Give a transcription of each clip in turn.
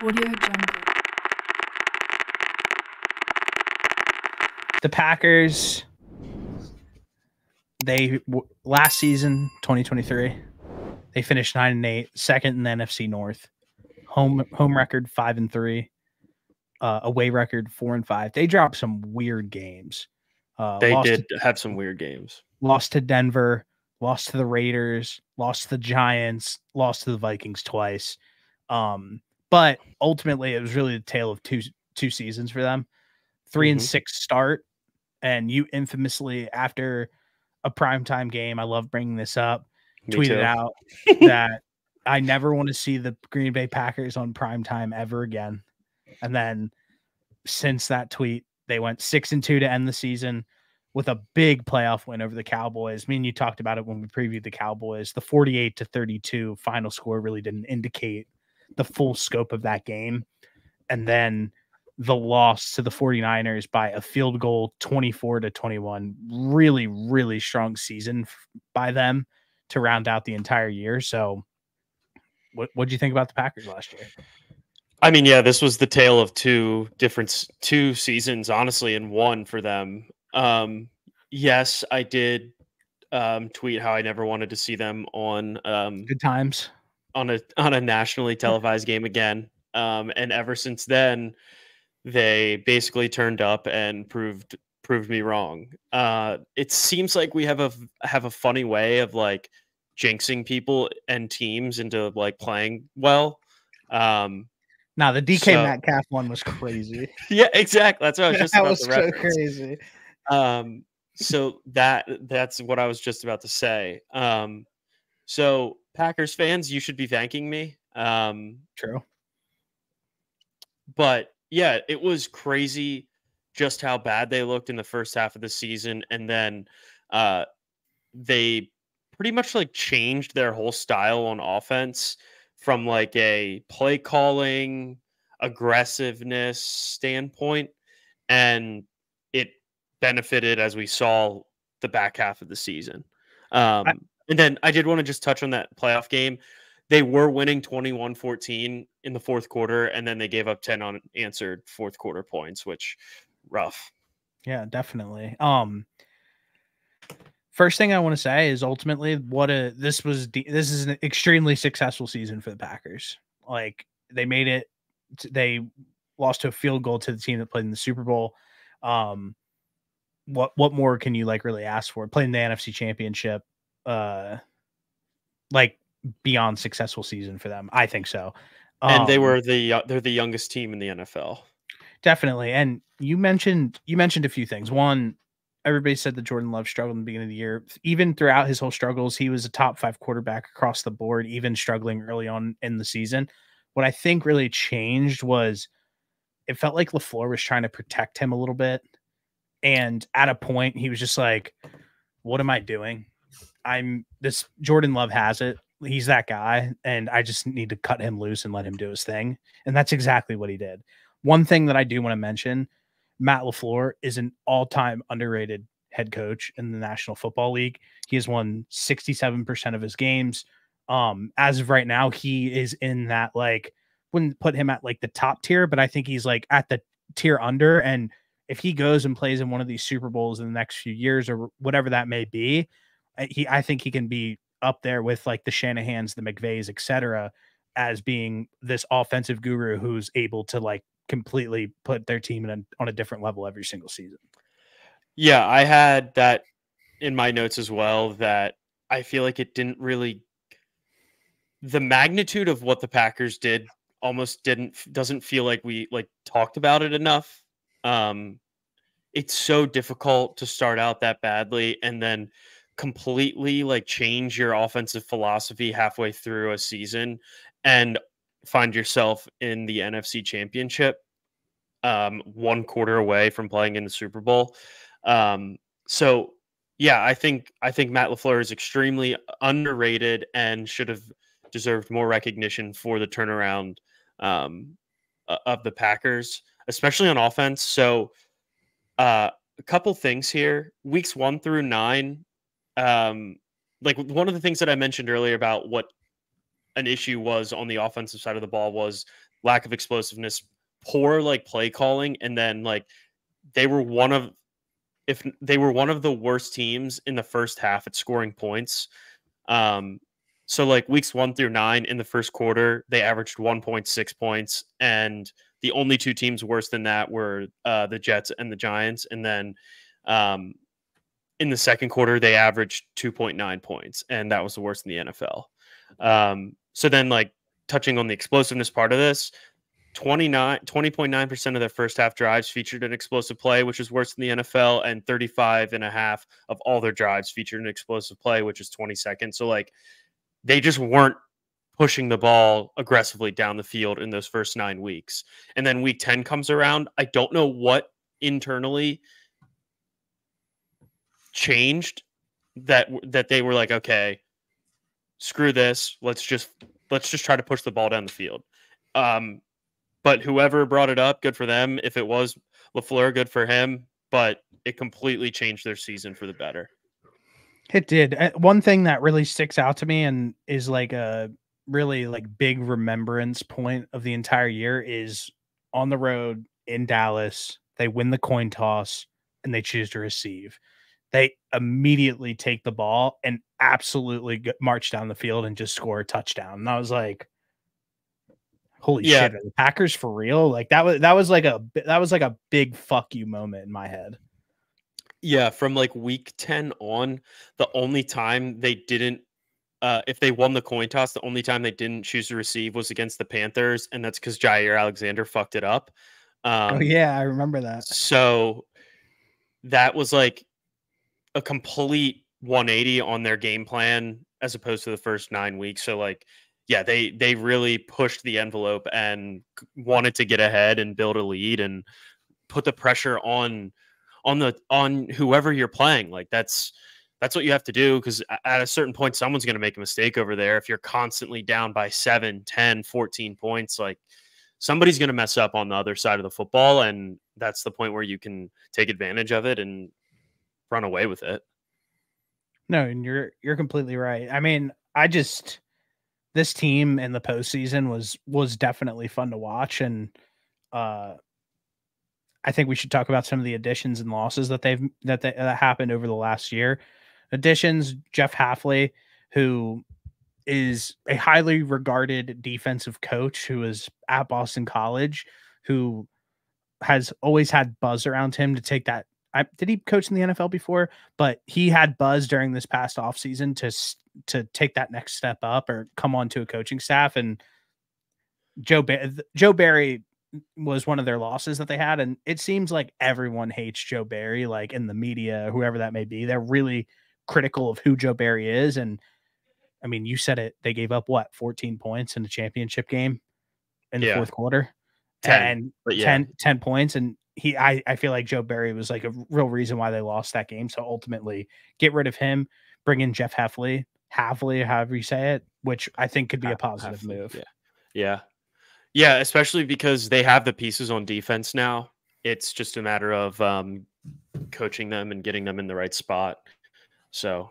Audio Jungle. The Packers, last season, 2023, they finished 9-8, second in the NFC North. Home record 5-3, away record 4-5. They dropped some weird games. They did have some weird games. Lost to Denver, lost to the Raiders, lost to the Giants, lost to the Vikings twice. But ultimately, it was really the tale of two seasons for them. 3-6 start, and you infamously, after a primetime game, I love bringing this up, tweeted out that I never want to see the Green Bay Packers on primetime ever again. And then since that tweet, they went 6-2 to end the season with a big playoff win over the Cowboys. I mean, you talked about it when we previewed the Cowboys. The 48-32 final score really didn't indicate the full scope of that game. And then the loss to the 49ers by a field goal, 24-21. Really, really strong season by them to round out the entire year. So what do you think about the Packers last year? I mean, yeah, this was the tale of two seasons, honestly, in one for them. Yes, I did tweet how I never wanted to see them on good times on a nationally televised game again. And ever since then, they basically turned up and proved me wrong. It seems like we have a funny way of like jinxing people and teams into like playing well. Now the DK Metcalf one was crazy. Yeah, exactly. That's what I was just that about was to so reference. crazy. So that's what I was just about to say. So Packers fans, you should be thanking me. True. But yeah, it was crazy just how bad they looked in the first half of the season, and then they pretty much like changed their whole style on offense from like a play calling, aggressiveness standpoint, and it benefited as we saw the back half of the season. And then I did want to just touch on that playoff game. They were winning 21-14 in the fourth quarter, and then they gave up 10 unanswered fourth quarter points, which rough. Yeah, definitely. First thing I want to say is ultimately this is an extremely successful season for the Packers. Like they lost to a field goal to the team that played in the Super Bowl. What more can you like really ask for? Playing the NFC Championship, like beyond successful season for them. I think so. And they're the youngest team in the NFL. Definitely. And you mentioned a few things. One, everybody said that Jordan Love struggled in the beginning of the year. Even throughout his whole struggles, he was a top 5 quarterback across the board, even struggling early on in the season. What I think really changed was it felt like LaFleur was trying to protect him a little bit. And at a point, he was just like, what am I doing? Jordan Love has it. He's that guy. And I just need to cut him loose and let him do his thing. And that's exactly what he did. One thing that I do want to mention, Matt LaFleur is an all-time underrated head coach in the National Football League. He has won 67% of his games. As of right now, he is in that, like, wouldn't put him at like the top tier, but I think he's like at the tier under. And if he goes and plays in one of these Super Bowls in the next few years or whatever that may be, I think he can be up there with like the Shanahans, the McVays, etc., as being this offensive guru who's able to like completely put their team on a different level every single season. Yeah, I had that in my notes as well, that I feel like it didn't really, the magnitude of what the Packers did almost doesn't feel like we like talked about it enough. It's so difficult to start out that badly and then completely like change your offensive philosophy halfway through a season and find yourself in the NFC Championship, one quarter away from playing in the Super Bowl. So yeah, I think Matt LaFleur is extremely underrated and should have deserved more recognition for the turnaround of the Packers, especially on offense. So a couple things here. Weeks 1 through 9, like one of the things that I mentioned earlier about what an issue was on the offensive side of the ball was lack of explosiveness, poor like play calling, and then like they were one of if they were one of the worst teams in the first half at scoring points. Um, so like weeks 1 through 9 in the first quarter, they averaged 1.6 points, and the only two teams worse than that were the Jets and the Giants. And then um, in the second quarter, they averaged 2.9 points, and that was the worst in the NFL. So then, like touching on the explosiveness part of this, 20.9% of their first half drives featured an explosive play, which is worse than the NFL, and 35.5 of all their drives featured an explosive play, which is 22nd. So like they just weren't pushing the ball aggressively down the field in those first 9 weeks. And then week 10 comes around. I don't know what internally changed that they were like, okay, screw this. Let's just try to push the ball down the field. But whoever brought it up, good for them. If it was LaFleur, good for him. But it completely changed their season for the better. It did. One thing that really sticks out to me and is like a really like big remembrance point of the entire year is on the road in Dallas. They win the coin toss and they choose to receive. They immediately take the ball and absolutely march down the field and just score a touchdown. And I was like, holy shit, are the Packers for real? Like that was like a big fuck you moment in my head. Yeah, from like week 10 on, the only time they didn't if they won the coin toss, the only time they didn't choose to receive was against the Panthers, and that's because Jair Alexander fucked it up. Oh yeah, I remember that. So that was like a complete 180 on their game plan as opposed to the first 9 weeks. So like, yeah, they really pushed the envelope and wanted to get ahead and build a lead and put the pressure on whoever you're playing. Like that's what you have to do, because at a certain point someone's going to make a mistake over there. If you're constantly down by 7, 10, 14 points, like somebody's going to mess up on the other side of the football, and that's the point where you can take advantage of it and run away with it. No, and you're completely right. I mean, this team in the postseason was definitely fun to watch, and I think we should talk about some of the additions and losses that that happened over the last year. Additions: Jeff Hafley, who is a highly regarded defensive coach who is at Boston College, who has always had buzz around him to take that. Did he coach in the NFL before? But he had buzz during this past offseason to take that next step up or come on to a coaching staff. And Joe Barry was one of their losses that they had. And it seems like everyone hates Joe Barry, like in the media, whoever that may be. They're really critical of who Joe Barry is. And I mean, you said it, they gave up what, 14 points in the championship game in the fourth quarter? 10, and but yeah. 10 points. And I feel like Joe Barry was like a real reason why they lost that game. So ultimately get rid of him, bring in Jeff Hafley, however you say it, which I think could be a positive move. Yeah. Especially because they have the pieces on defense now. It's just a matter of coaching them and getting them in the right spot. So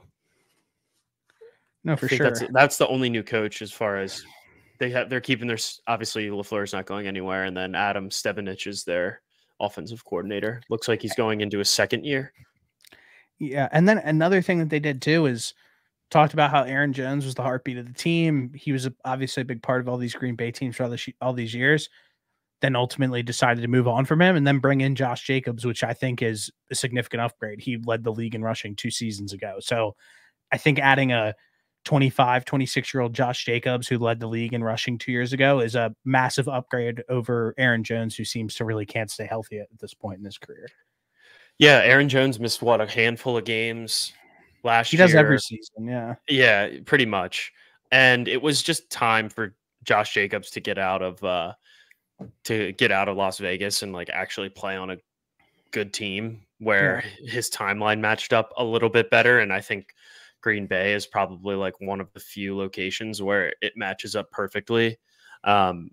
no, for sure. That's the only new coach as far as they're keeping their, obviously LaFleur's not going anywhere. And then Adam Stevenich is their offensive coordinator. Looks like he's going into his second year. Yeah. And then another thing that they did too is talked about how Aaron Jones was the heartbeat of the team. He was obviously a big part of all these Green Bay teams for all these years. Then ultimately decided to move on from him and then bring in Josh Jacobs, which I think is a significant upgrade. He led the league in rushing 2 seasons ago. So I think adding a 25, 26-year-old Josh Jacobs, who led the league in rushing 2 years ago, is a massive upgrade over Aaron Jones, who seems to really can't stay healthy at this point in his career. Yeah, Aaron Jones missed a handful of games last year. He does every season, yeah. Yeah, pretty much. And it was just time for Josh Jacobs to get out of Las Vegas and like actually play on a good team where his timeline matched up a little bit better. And I think Green Bay is probably like one of the few locations where it matches up perfectly. They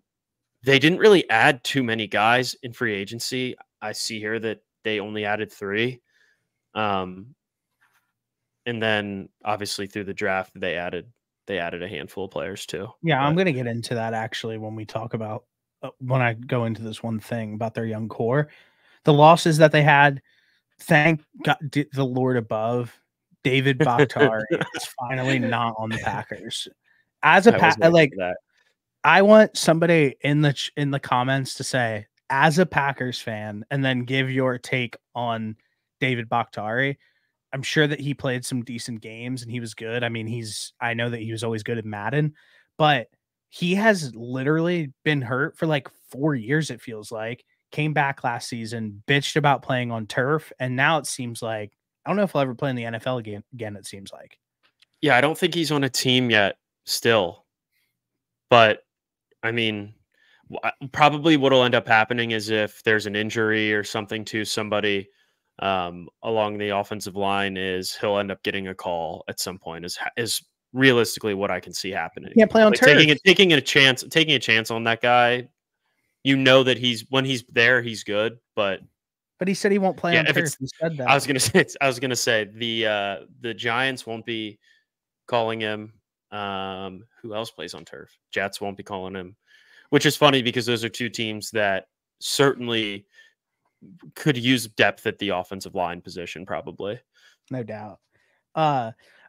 didn't really add too many guys in free agency. I see here that they only added 3. And then obviously through the draft, they added they added a handful of players too. Yeah, but. I'm going to get into that actually when we talk about when I go into this one thing about their young core. The losses that they had, thank God, the Lord above, David Bakhtiari is finally not on the Packers. As a I was waiting like, for that. I want somebody in the comments to say, as a Packers fan, and then give your take on David Bakhtiari. I'm sure that he played some decent games and he was good. I mean, I know that he was always good at Madden, but he has literally been hurt for like 4 years, it feels like. Came back last season, bitched about playing on turf, and now it seems like I don't know if he'll ever play in the NFL again, it seems like. Yeah, I don't think he's on a team yet still. But I mean, probably what'll end up happening is if there's an injury or something to somebody along the offensive line, is he'll end up getting a call at some point. Is realistically what I can see happening. Can't play on Like turf. taking a chance on that guy. You know that when he's there, he's good. But he said he won't play on turf. He said that. I was gonna say the Giants won't be calling him. Who else plays on turf? Jets won't be calling him, which is funny because those are two teams that certainly could use depth at the offensive line position, probably. No doubt.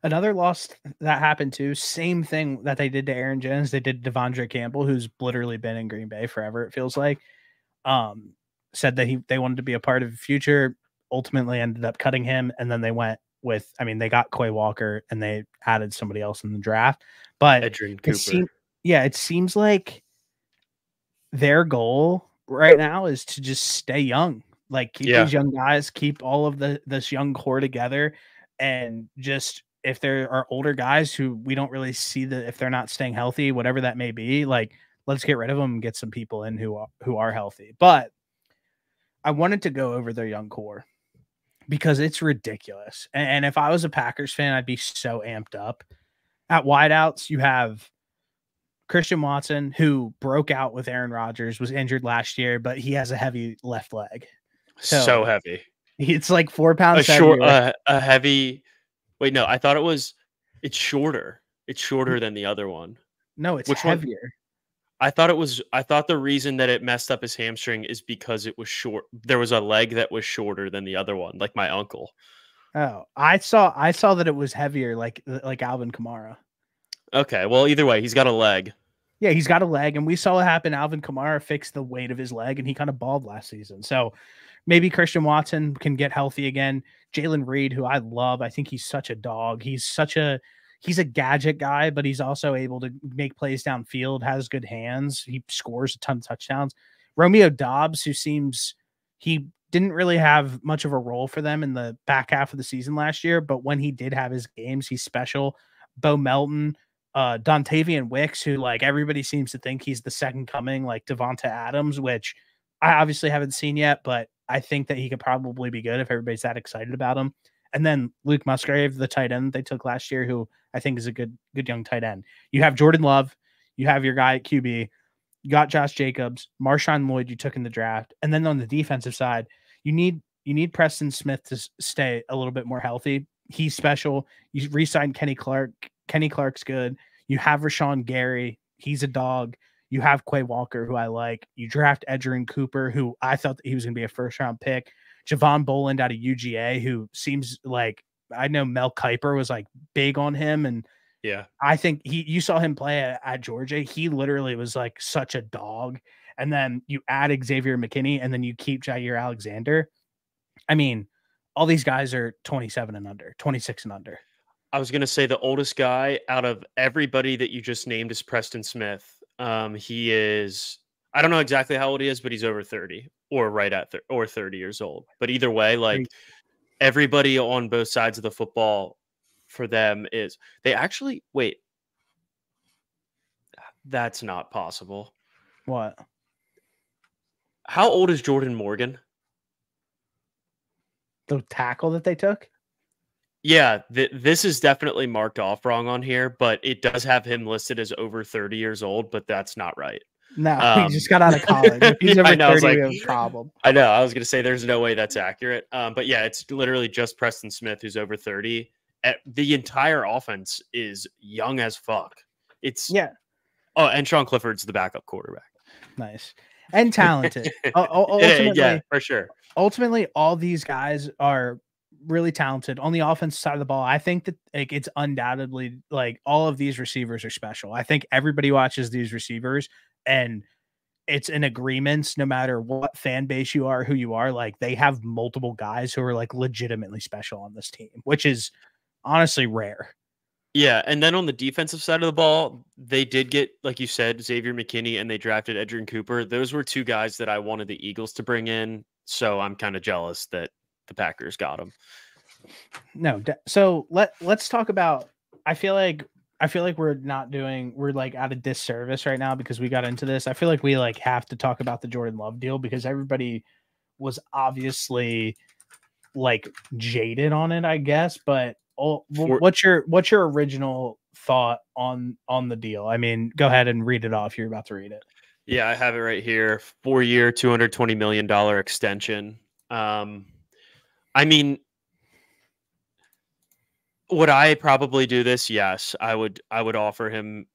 Another loss that happened too, same thing that they did to Aaron Jones, they did Devondre Campbell, who's literally been in Green Bay forever, it feels like. Said that they wanted to be a part of the future, ultimately ended up cutting him, and then they went with, I mean, they got Quay Walker and they added somebody else in the draft. But Edgerrin Cooper. It seems like their goal right now is to just stay young. Like keep these young guys, keep all of this young core together, and just if there are older guys who we don't really see if they're not staying healthy, whatever that may be, like let's get rid of them and get some people in who are healthy. But I wanted to go over their young core because it's ridiculous. And if I was a Packers fan, I'd be so amped up. At wideouts, you have Christian Watson, who broke out with Aaron Rodgers, was injured last year, but he has a heavy left leg. So heavy. It's like 4 pounds a heavy. Wait, no, I thought it's shorter. It's shorter than the other one. No, it's heavier. One? I thought the reason that it messed up his hamstring is because it was short. There was a leg that was shorter than the other one, like my uncle. Oh, I saw that it was heavier, like Alvin Kamara. Okay, well, either way, he's got a leg. Yeah, he's got a leg, and we saw what happened. Alvin Kamara fixed the weight of his leg, and he kind of balled last season. So maybe Christian Watson can get healthy again. Jalen Reed, who I love, I think he's such a dog. He's a gadget guy, but he's also able to make plays downfield, has good hands. He scores a ton of touchdowns. Romeo Doubs, who he didn't really have much of a role for them in the back half of the season last year, but when he did have his games, he's special. Bo Melton, Dontavian Wicks, who like everybody seems to think he's the second coming, like Devonta Adams, which I obviously haven't seen yet, but I think that he could probably be good if everybody's that excited about him. And then Luke Musgrave, the tight end they took last year, who I think is a good young tight end. You have Jordan Love, you have your guy at QB, you got Josh Jacobs, Marshawn Lloyd you took in the draft, and then on the defensive side, you need Preston Smith to stay a little bit more healthy. He's special. You re-signed Kenny Clark. Kenny Clark's good. You have Rashawn Gary. He's a dog. You have Quay Walker, who I like. You draft Edgerrin Cooper, who I thought that he was going to be a first-round pick. Javon Boland out of UGA, who seems like, I know Mel Kiper was like big on him. And yeah, I think you saw him play at Georgia. He literally was like such a dog. And then you add Xavier McKinney and then you keep Jair Alexander. I mean, all these guys are 27 and under, 26 and under. I was going to say the oldest guy out of everybody that you just named is Preston Smith. He is, I don't know exactly how old he is, but he's over 30 or right at or 30 years old. But either way, like everybody on both sides of the football for them is they actually wait. That's not possible. What? How old is Jordan Morgan? The tackle that they took? Yeah, this is definitely marked off wrong on here, but it does have him listed as over 30 years old, but that's not right. No, he just got out of college. If he's over 30, we have a problem. I know. I was going to say there's no way that's accurate. But yeah, it's literally just Preston Smith who's over 30, the entire offense is young as fuck. It's Yeah, oh, and Sean Clifford's the backup quarterback. nice and talented. Yeah, for sure. Ultimately, all these guys are really talented on the offensive side of the ball. I think that like it's undoubtedly like all of these receivers are special. I think everybody watches these receivers and it's in agreements no matter what fan base you are, who you are, like they have multiple guys who are like legitimately special on this team, which is honestly rare. Yeah, and then on the defensive side of the ball, they did get, like you said, Xavier McKinney, and they drafted Edgerrin Cooper. Those were two guys that I wanted the Eagles to bring in, so I'm kind of jealous that the Packers got them. No, so let's talk about. I feel like we're like at a disservice right now because we got into this. I feel like we like have to talk about the Jordan Love deal because everybody was obviously like jaded on it, I guess. But what's your original thought on the deal? I mean, go ahead and read it off. You're about to read it. Yeah, I have it right here. 4-year, $220 million extension. I mean, would I probably do this? Yes, I would offer him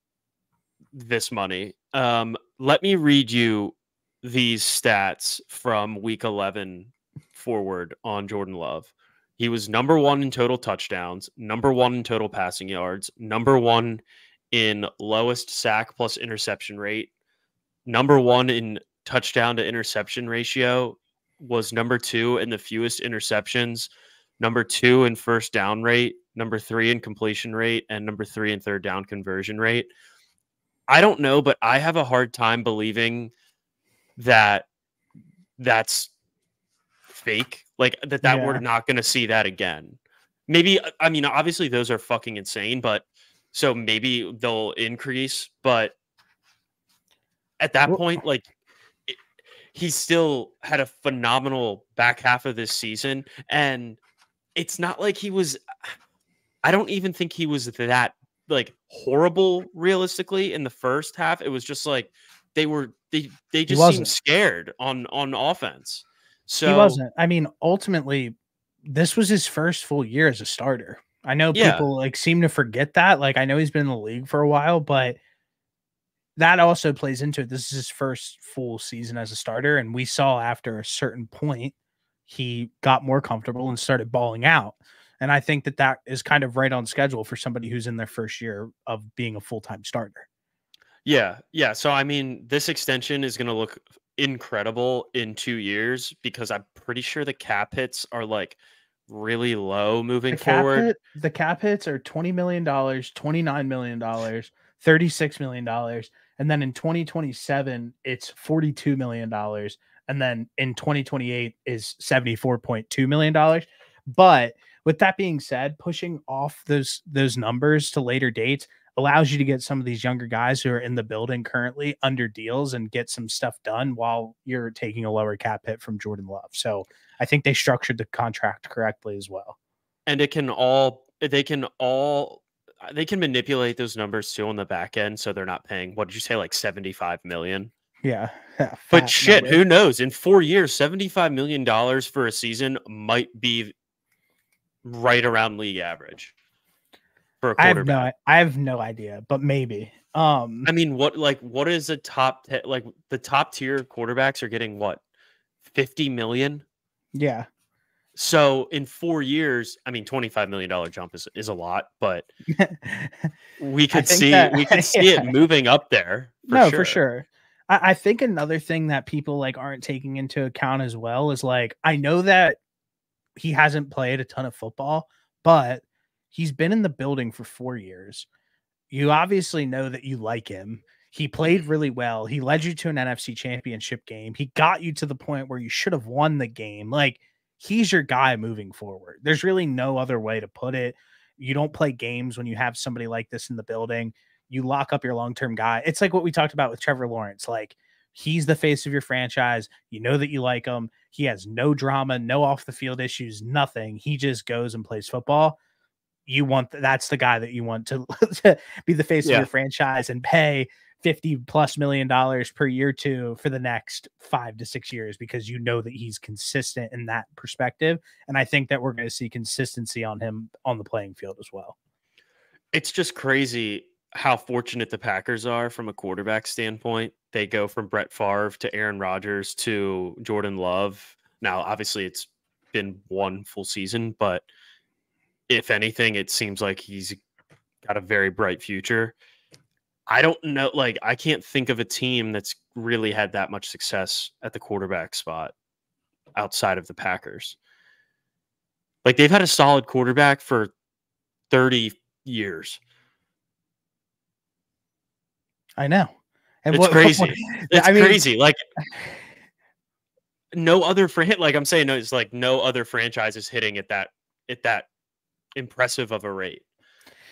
this money. Let me read you these stats from week 11 forward on Jordan Love. He was number 1 in total touchdowns, number 1 in total passing yards, number 1 in lowest sack plus interception rate, number 1 in touchdown to interception ratio, was number 2 in the fewest interceptions, number 2 in first down rate, number 3 in completion rate, and number 3 in third down conversion rate. I don't know, but I have a hard time believing that that's fake. Like that we're not going to see that again. Maybe, I mean, obviously those are fucking insane, but so maybe they'll increase, but at that point, like he still had a phenomenal back half of this season. And it's not like I don't even think he was that like horrible realistically in the first half. It was just like they just seemed scared on offense. So he wasn't. I mean, ultimately, this was his first full year as a starter. I know people like seem to forget that. Like I know he's been in the league for a while, but that also plays into it. This is his first full season as a starter, and we saw after a certain point he got more comfortable and started balling out. And I think that is kind of right on schedule for somebody who's in their first year of being a full-time starter. Yeah. Yeah. So, I mean, this extension is going to look incredible in 2 years because I'm pretty sure the cap hits are like really low moving forward. The cap hits are $20 million, $29 million, $36 million. And then in 2027, it's $42 million. And then in 2028 is $74.2 million. But with that being said, pushing off those numbers to later dates allows you to get some of these younger guys who are in the building currently under deals and get some stuff done while you're taking a lower cap hit from Jordan Love. So I think they structured the contract correctly as well. And they can manipulate those numbers too on the back end. So they're not paying, what did you say? Like 75 million. Yeah. But shit, who knows? In 4 years, $75 million for a season might be right around league average. For a quarterback. I have no idea, but maybe. I mean, what is the top tier quarterbacks are getting what? 50 million? Yeah. So in 4 years, I mean, $25 million jump is a lot, but we could see it moving up there. For sure. I think another thing that people like aren't taking into account as well is like, I know that he hasn't played a ton of football, but he's been in the building for 4 years. You obviously know that you like him. He played really well. He led you to an NFC championship game. He got you to the point where you should have won the game. Like, he's your guy moving forward. There's really no other way to put it. You don't play games when you have somebody like this in the building. You lock up your long-term guy. It's like what we talked about with Trevor Lawrence. Like, he's the face of your franchise. You know that you like him. He has no drama, no off the field issues, nothing. He just goes and plays football. That's the guy that you want to be the face of your franchise and pay $50+ million per year to for the next 5 to 6 years, because you know that he's consistent in that perspective. And I think that we're going to see consistency on him on the playing field as well. It's just crazy how fortunate the Packers are from a quarterback standpoint. They go from Brett Favre to Aaron Rodgers to Jordan Love. Now, obviously, it's been one full season, but if anything, it seems like he's got a very bright future. I don't know. Like, I can't think of a team that's really had that much success at the quarterback spot outside of the Packers. Like, they've had a solid quarterback for 30 years. I know. And it's crazy. It's crazy. Like, no other like I'm saying, it's like no other franchise is hitting at that impressive of a rate.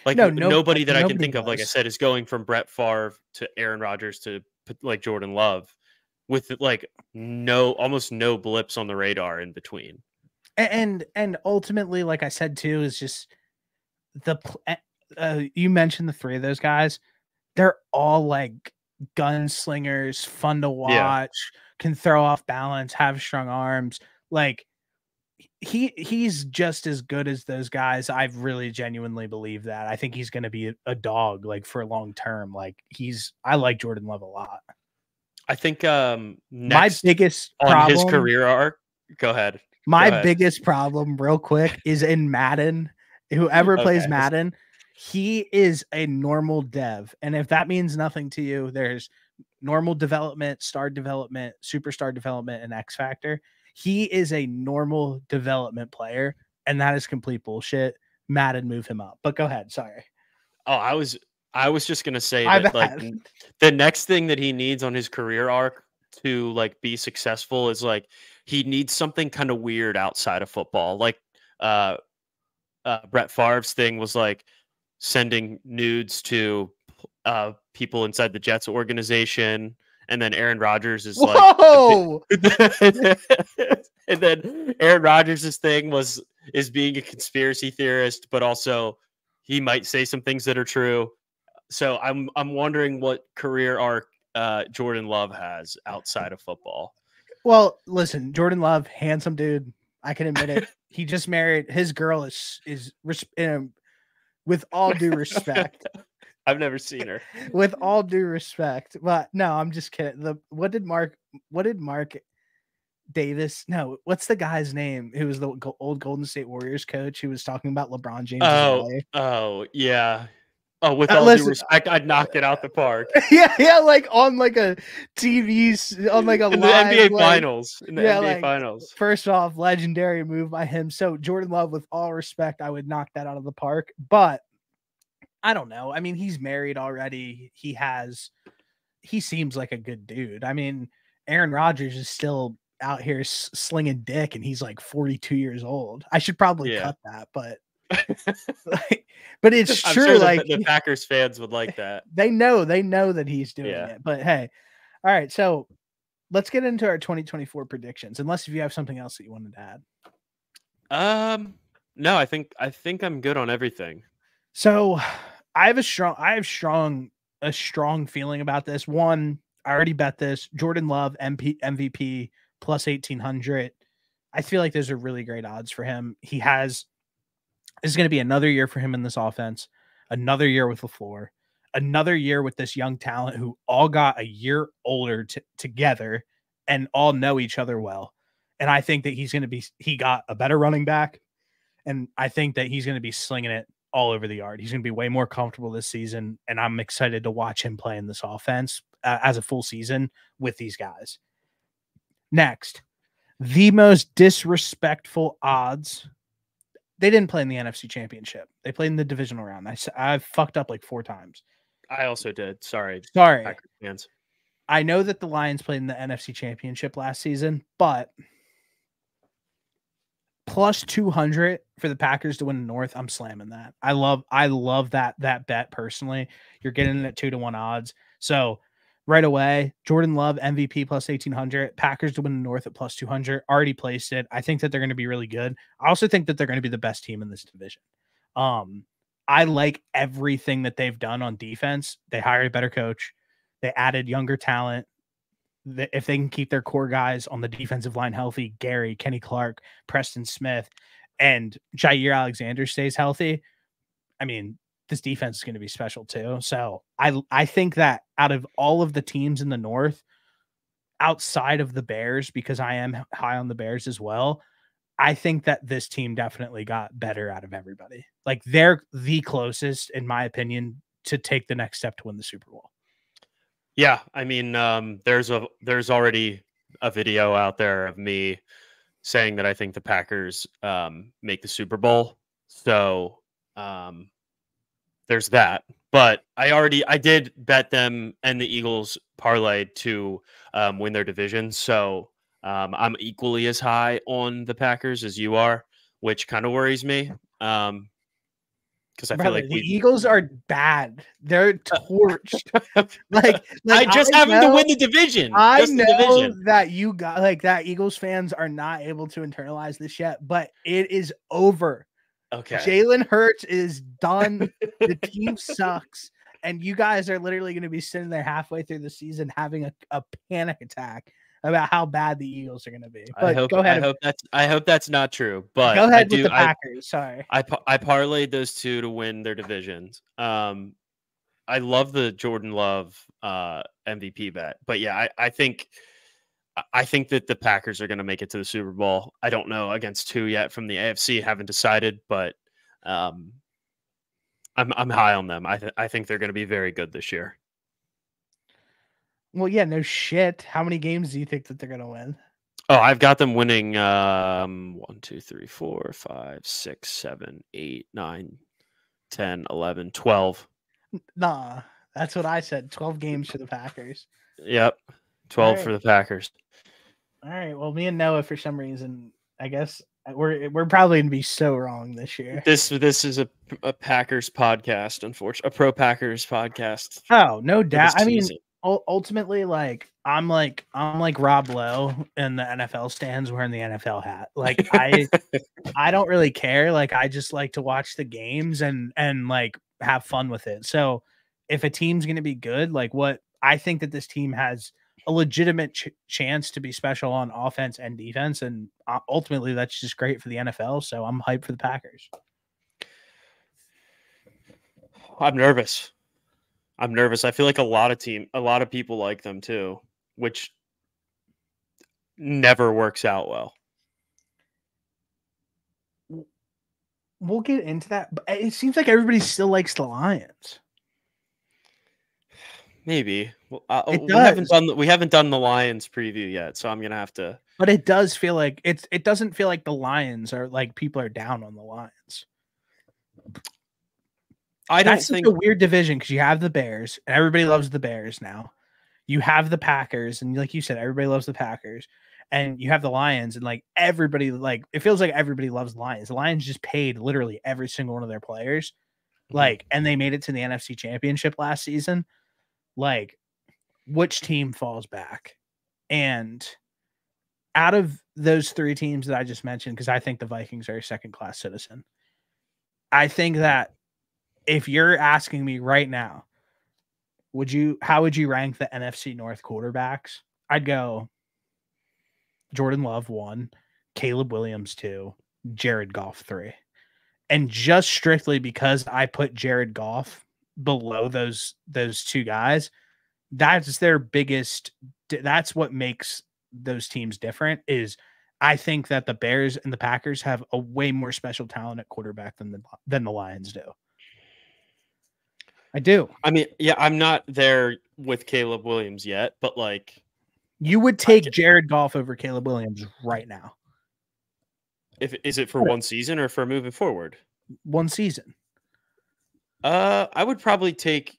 Like, nobody that I can think of, like I said, is going from Brett Favre to Aaron Rodgers to like Jordan Love with like almost no blips on the radar in between. And ultimately, like I said too, is just you mentioned the three of those guys. They're all like gunslingers, fun to watch, can throw off balance, have strong arms. Like, he's just as good as those guys. I've really genuinely believe that. I think he's going to be a dog like for long term. Like, I like Jordan Love a lot. I think my biggest problem on his career arc. Go ahead. My biggest problem, real quick, is in Madden. Whoever plays Madden, he is a normal dev. And if that means nothing to you, there's normal development, star development, superstar development, and X Factor. He is a normal development player, and that is complete bullshit. Madden, move him up. But go ahead. Sorry. Oh, I was just gonna say that like the next thing that he needs on his career arc to like be successful is like he needs something kind of weird outside of football. Like Brett Favre's thing was like sending nudes to people inside the Jets organization, and then Aaron Rodgers is like, whoa! And then Aaron Rodgers' thing is being a conspiracy theorist, but also he might say some things that are true. So I'm wondering what career arc Jordan Love has outside of football. Well, listen, Jordan Love, handsome dude. I can admit it. He just married his girl. Is with all due respect. I've never seen her. With all due respect, but no, I'm just kidding. What did Mark Davis? No, what's the guy's name? Who was the old Golden State Warriors coach who was talking about LeBron James? Oh, yeah. Oh, with all due respect, I'd knock it out the park. Yeah, like on like a TV, on like a in live, the NBA Finals. In the NBA Finals. First off, legendary move by him. So Jordan Love, with all respect, I would knock that out of the park. But I don't know. I mean, he's married already. He seems like a good dude. I mean, Aaron Rodgers is still out here slinging dick, and he's like 42 years old. I should probably cut that, but but it's true. Sure like the Packers fans would like that. They know that he's doing it. But hey, all right. So let's get into our 2024 predictions. Unless if you have something else that you wanted to add. No, I think I'm good on everything. So I have a strong feeling about this. One, I already bet this. Jordan Love MVP plus 1,800. I feel like those are really great odds for him. This is going to be another year for him in this offense, another year with LaFleur, another year with this young talent who all got a year older together and all know each other well. And I think that he got a better running back. And I think that he's going to be slinging it all over the yard. He's going to be way more comfortable this season. And I'm excited to watch him play in this offense as a full season with these guys. Next, the most disrespectful odds. They didn't play in the NFC Championship. They played in the divisional round. I've fucked up like 4 times. I also did. Sorry. Packers fans. I know that the Lions played in the NFC Championship last season, but plus 200 for the Packers to win the North, I'm slamming that. I love that bet personally. You're getting it at 2-1 odds. So right away, Jordan Love MVP plus 1,800, Packers to win the North at plus 200. Already placed it. I think that they're going to be really good. I also think that they're going to be the best team in this division. I like everything that they've done on defense. They hired a better coach. They added younger talent. If they can keep their core guys on the defensive line healthy, Gary, Kenny Clark, Preston Smith, and Jair Alexander stays healthy, I mean, this defense is going to be special too. So I think that out of all of the teams in the North, outside of the Bears, because I am high on the Bears as well, I think that this team definitely got better out of everybody. Like they're the closest, in my opinion, to take the next step to win the Super Bowl. Yeah, I mean, there's already a video out there of me saying that I think the Packers make the Super Bowl. So there's that. But I did bet them and the Eagles parlayed to win their division. So I'm equally as high on the Packers as you are, which kind of worries me. Because I feel like the Eagles are bad. They're torched. like I just have them to win the division. I know that you got that Eagles fans are not able to internalize this yet, but it is over. Okay. Jalen Hurts is done. The team sucks. And you guys are literally going to be sitting there halfway through the season having a panic attack about how bad the Eagles are going to be. But go ahead. I hope that's not true. But go ahead with the Packers. Sorry. I parlayed those two to win their divisions. I love the Jordan Love MVP bet. But yeah, I think that the Packers are going to make it to the Super Bowl. I don't know against who yet from the AFC. Haven't decided, but I'm high on them. I think they're going to be very good this year. Well, yeah, no shit. How many games do you think that they're going to win? Oh, I've got them winning 1, 2, 3, 4, 5, 6, 7, 8, 9, 10, 11, 12. Nah, that's what I said. 12 games for the Packers. Yep. 12 for the Packers. All right. Well, me and Noah, for some reason, I guess we're probably going to be so wrong this year. This is a Packers podcast, unfortunately. A pro Packers podcast. Oh, no doubt. I mean, ultimately, I'm like Rob Lowe in the NFL stands wearing the NFL hat. Like I don't really care. Like I just like to watch the games and like have fun with it. So if a team's going to be good, like what I think that this team has a legitimate chance to be special on offense and defense, and ultimately that's just great for the NFL. So I'm hyped for the Packers. I'm nervous. I feel like a lot of people like them too, which never works out well. We'll get into that, but it seems like everybody still likes the Lions. Maybe. Well, we haven't done the Lions preview yet, so I'm gonna have to. But it does feel like it doesn't feel like the Lions are like people are down on the Lions. That's such a weird division because you have the Bears and everybody loves the Bears now. You have the Packers, and like you said, everybody loves the Packers. And you have the Lions, and like everybody, like it feels like everybody loves the Lions. The Lions just paid literally every single one of their players, and they made it to the NFC Championship last season. Like, which team falls back? And out of those three teams that I just mentioned, because I think the Vikings are a second-class citizen, I think that if you're asking me right now, how would you rank the NFC North quarterbacks? I'd go Jordan Love 1, Caleb Williams 2, Jared Goff 3. And just strictly because I put Jared Goff below those two guys, that's their biggest. That's what makes those teams different. Is I think that the Bears and the Packers have a way more special talent at quarterback than the Lions do. I do. I mean, yeah, I'm not there with Caleb Williams yet, but like, you would take Jared Goff over Caleb Williams right now. Is it for one season or for moving forward? One season. I would probably take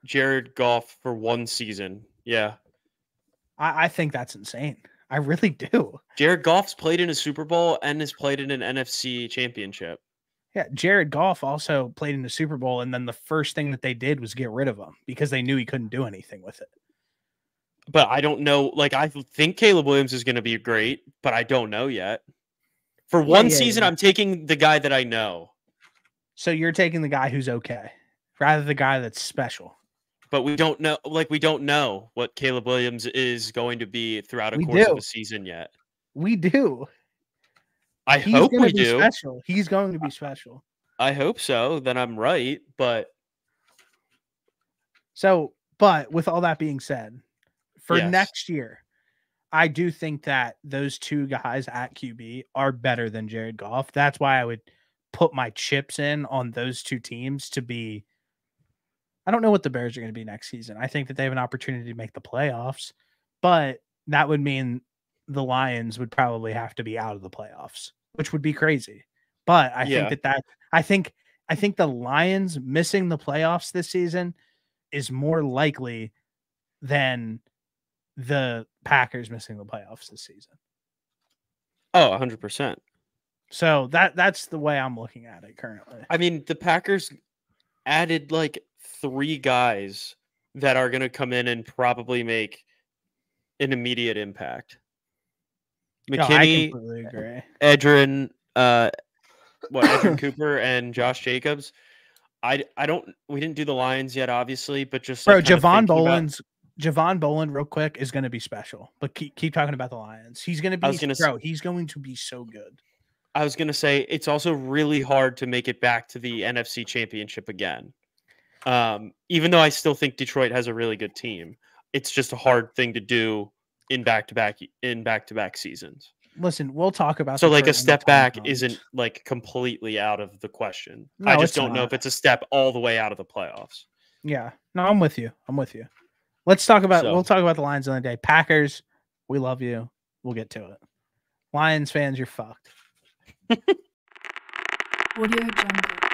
Jared Goff for one season. Yeah. I think that's insane. I really do. Jared Goff's played in a Super Bowl and has played in an NFC championship. Yeah, Jared Goff also played in the Super Bowl, and then the first thing that they did was get rid of him because they knew he couldn't do anything with it. But I don't know. Like, I think Caleb Williams is going to be great, but I don't know yet. For one season, I'm taking the guy that I know. So you're taking the guy who's okay, rather than the guy that's special. But we don't know, we don't know what Caleb Williams is going to be throughout a We course of do. a season yet. We do. I He's hope going we to be do. special. He's going to be special. I hope so. Then I'm right. But but with all that being said, for yes. next year, I do think that those two guys at QB are better than Jared Goff. That's why I would put my chips in on those two teams to be. I don't know what the Bears are going to be next season. I think that they have an opportunity to make the playoffs, but that would mean the Lions would probably have to be out of the playoffs, which would be crazy. But I think I think the Lions missing the playoffs this season is more likely than the Packers missing the playoffs this season. Oh, 100%. So that's the way I'm looking at it currently. I mean, the Packers added like 3 guys that are going to come in and probably make an immediate impact. McKinney, I completely agree. Edrin Cooper and Josh Jacobs. We didn't do the Lions yet, obviously, but just like Javon Bolin, real quick, is going to be special. But keep talking about the Lions. He's going to be, he's going to be so good. I was going to say it's also really hard to make it back to the NFC Championship again. Even though I still think Detroit has a really good team, it's just a hard thing to do in back-to-back seasons. Listen, we'll talk about so like a step back isn't like completely out of the question. No, I just don't know if it's a step all the way out of the playoffs. Yeah, no, I'm with you. Let's talk about we'll talk about the Lions another day. Packers, we love you. We'll get to it. Lions fans, you're fucked. Audio Jungle.